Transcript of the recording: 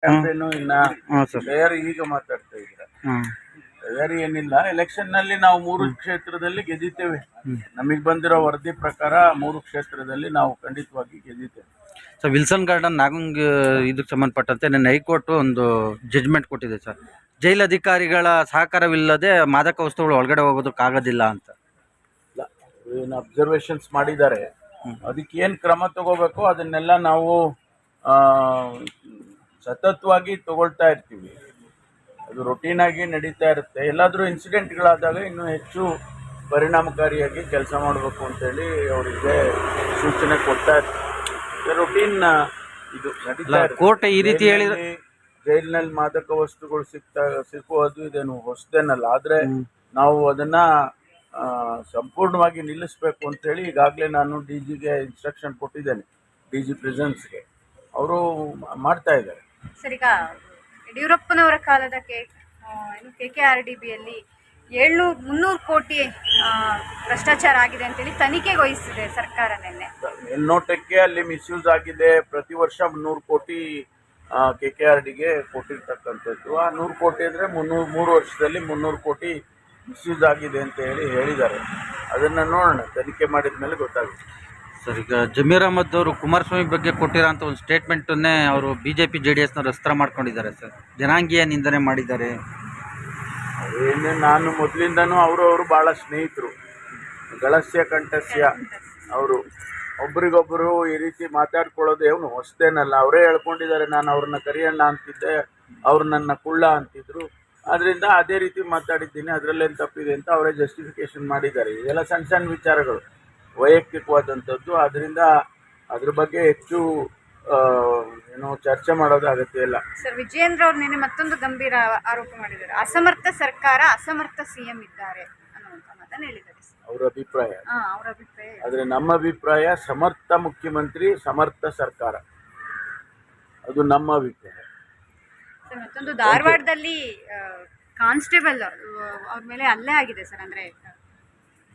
Campaign ಇನ್ನ ಹಾಂ sir. ತಯಾರಿ ಈಗ ಮಾತಾಡ್ತಾ ಇದ್ದೀರಾ. ಹಾಂ ತಯಾರಿ ಏನಿಲ್ಲ. ಎಲೆಕ್ಷನ್ ನಲ್ಲಿ ನಾವು 3 ಕ್ಷೇತ್ರದಲ್ಲಿ ಗೆದ್ದಿದ್ದೇವೆ. ನಮಗೆ ಬಂದಿರೋ ವರದಿ ಪ್ರಕಾರ 3 ಕ್ಷೇತ್ರದಲ್ಲಿ ನಾವು ಖಂಡಿತವಾಗಿ ಗೆದ್ದಿದ್ದೇವೆ. ಸರ್, ವಿಲ್ಸನ್ ಗಾರ್ಡನ್ ನಾಗಂಗ್ ಇದಕ್ಕೆ ಸಂಬಂಧಪಟ್ಟಂತೆ ನಿನ್ನೆ ಹೈಕೋರ್ಟ್ ಒಂದು ಜಡ್ಜ್ಮೆಂಟ್ ಕೊಟ್ಟಿದೆ ಸರ್. ಜೈಲು ಅಧಿಕಾರಿಗಳ ಸಹಕಾರವಿಲ್ಲದೆ ಮಾದಕ ವಸ್ತುಗಳು ಒಳಗಡೆ ಹೋಗೋದಕ್ಕಾಗೋದಿಲ್ಲ ಅಂತ. ಏನು ಅಬ್ಸರ್ವೇಷನ್ಸ್ ಮಾಡಿದ್ದಾರೆ, ಅದಕ್ಕೆ ಏನು ಕ್ರಮ ತಗೋಬೇಕು ಅದನ್ನೆಲ್ಲ ನಾವು ಸತತವಾಗಿ ತಗೊಳ್ತಾ ಇರ್ತೀವಿ. ಅದು ರೊಟೀನ್ ಆಗಿ ನಡೀತಾ ಇರುತ್ತೆ. ಎಲ್ಲಾದರೂ ಇನ್ಸಿಡೆಂಟ್ಗಳಾದಾಗ ಇನ್ನೂ ಹೆಚ್ಚು ಪರಿಣಾಮಕಾರಿಯಾಗಿ ಕೆಲಸ ಮಾಡಬೇಕು ಅಂತೇಳಿ ಅವರಿಗೆ ಸೂಚನೆ ಕೊಡ್ತಾ ಇರ್ತೀವಿ. ರೊಟೀನ್ ಇದು ನಡೀತಾ ಇರುತ್ತೆ. ಕೋರ್ಟ್ ಈ ರೀತಿ ಹೇಳಿದ್ರೆ ಜೈಲಿನಲ್ಲಿ ಮಾದಕ ವಸ್ತುಗಳು ಸಿಕ್ಕುವುದು ಇದೇನು ಹೊಸದೇನಲ್ಲ. ಆದರೆ ನಾವು ಅದನ್ನ ಸಂಪೂರ್ಣವಾಗಿ ನಿಲ್ಲಿಸಬೇಕು ಅಂತೇಳಿ ಈಗಾಗಲೇ ನಾನು DGಗೆ ಇನ್ಸ್ಟ್ರಕ್ಷನ್ ಕೊಟ್ಟಿದ್ದೇನೆ, DG ಪ್ರಿಸನ್ಸ್ಗೆ. ಅವರು ಮಾಡ್ತಾ ಇದ್ದಾರೆ. ಸರ್, ಈಗ ಯಡಿಯೂರಪ್ಪನವರ ಕಾಲದ KKRDBಯಲ್ಲಿ 300 ಕೋಟಿ ಭ್ರಷ್ಟಾಚಾರ ಆಗಿದೆ ಅಂತೇಳಿ ತನಿಖೆಗೆ ವಹಿಸಿದೆ ಸರ್ಕಾರ ನಿನ್ನೆ. ಮೇಲ್ನೋಟಕ್ಕೆ ಅಲ್ಲಿ ಮಿಸ್ಯೂಸ್ ಆಗಿದೆ. ಪ್ರತಿ ವರ್ಷ 300 ಕೋಟಿ KKRDಗೆ ಕೊಟ್ಟಿರ್ತಕ್ಕಂಥದ್ದು. ಆ 100 ಕೋಟಿ ಅಂದರೆ 3 ವರ್ಷದಲ್ಲಿ 300 ಕೋಟಿ ಮಿಸ್ಯೂಸ್ ಆಗಿದೆ ಅಂತ ಹೇಳಿದ್ದಾರೆ. ಅದನ್ನು ನೋಡೋಣ, ತನಿಖೆ ಮಾಡಿದ ಮೇಲೆ ಗೊತ್ತಾಗುತ್ತೆ. ಸರ್, ಈಗ ಜಮೀರ್ ಅಹಮದ್ ಅವರು ಕುಮಾರಸ್ವಾಮಿ ಬಗ್ಗೆ ಕೊಟ್ಟಿರೋಂಥ ಒಂದು ಸ್ಟೇಟ್ಮೆಂಟನ್ನೇ ಅವರು BJP JDSನವರು ಅಸ್ತ್ರ ಮಾಡ್ಕೊಂಡಿದ್ದಾರೆ ಸರ್. ಜನಾಂಗೀಯ ನಿಂದನೆ ಮಾಡಿದ್ದಾರೆ. ಏನು, ನಾನು ಮೊದಲಿಂದನೂ ಅವರು ಭಾಳ ಸ್ನೇಹಿತರು, ಗಳಸ್ಯ ಕಂಠಸ್ಯ. ಅವರು ಒಬ್ರಿಗೊಬ್ಬರು ಈ ರೀತಿ ಮಾತಾಡ್ಕೊಳ್ಳೋದು ಏನು ಹೊಸದೇನಲ್ಲ. ಅವರೇ ಹೇಳ್ಕೊಂಡಿದ್ದಾರೆ, ನಾನು ಅವ್ರನ್ನ ಕರಿಯಣ್ಣ ಅಂತಿದ್ದೆ, ಅವ್ರು ನನ್ನ ಕುಳ್ಳ ಅಂತಿದ್ರು. ಆದ್ದರಿಂದ ಅದೇ ರೀತಿ ಮಾತಾಡಿದ್ದೀನಿ, ಅದರಲ್ಲೇನು ತಪ್ಪಿದೆ ಅಂತ ಅವರೇ ಜಸ್ಟಿಫಿಕೇಶನ್ ಮಾಡಿದ್ದಾರೆ. ಇದೆಲ್ಲ ಸಣ್ಣ ಸಣ್ಣ ವಿಚಾರಗಳು, ವೈಯಕ್ತಿಕವಾದಂಥದ್ದು. ಆದ್ದರಿಂದ ಅದ್ರ ಬಗ್ಗೆ ಹೆಚ್ಚು ಚರ್ಚೆ ಮಾಡೋದು ಅಗತ್ಯ ಇಲ್ಲ. ಸರ್, ವಿಜಯೇಂದ್ರ ಅವರು ನಿನ್ನೆ ಮತ್ತೊಂದು ಗಂಭೀರ ಆರೋಪ ಮಾಡಿದ್ದಾರೆ. ಅಸಮರ್ಥ ಸರ್ಕಾರ, ಅಸಮರ್ಥ CM ಇದ್ದಾರೆ ಅನ್ನುವಂಥ ಮಾತನ್ನು ಹೇಳಿದ್ದಾರೆ. ಅವರ ಅಭಿಪ್ರಾಯ. ಅವರ ಅಭಿಪ್ರಾಯ. ಆದರೆ ನಮ್ಮ ಅಭಿಪ್ರಾಯ ಸಮರ್ಥ ಮುಖ್ಯಮಂತ್ರಿ, ಸಮರ್ಥ ಸರ್ಕಾರ, ಅದು ನಮ್ಮ ಅಭಿಪ್ರಾಯ. ಸರ್, ಮತ್ತೊಂದು ಧಾರವಾಡದಲ್ಲಿ ಕಾನ್ಸ್ಟೇಬಲ್ ಅವ್ರ ಮೇಲೆ ಹಲ್ಲೆ ಆಗಿದೆ ಸರ್. ಅಂದರೆ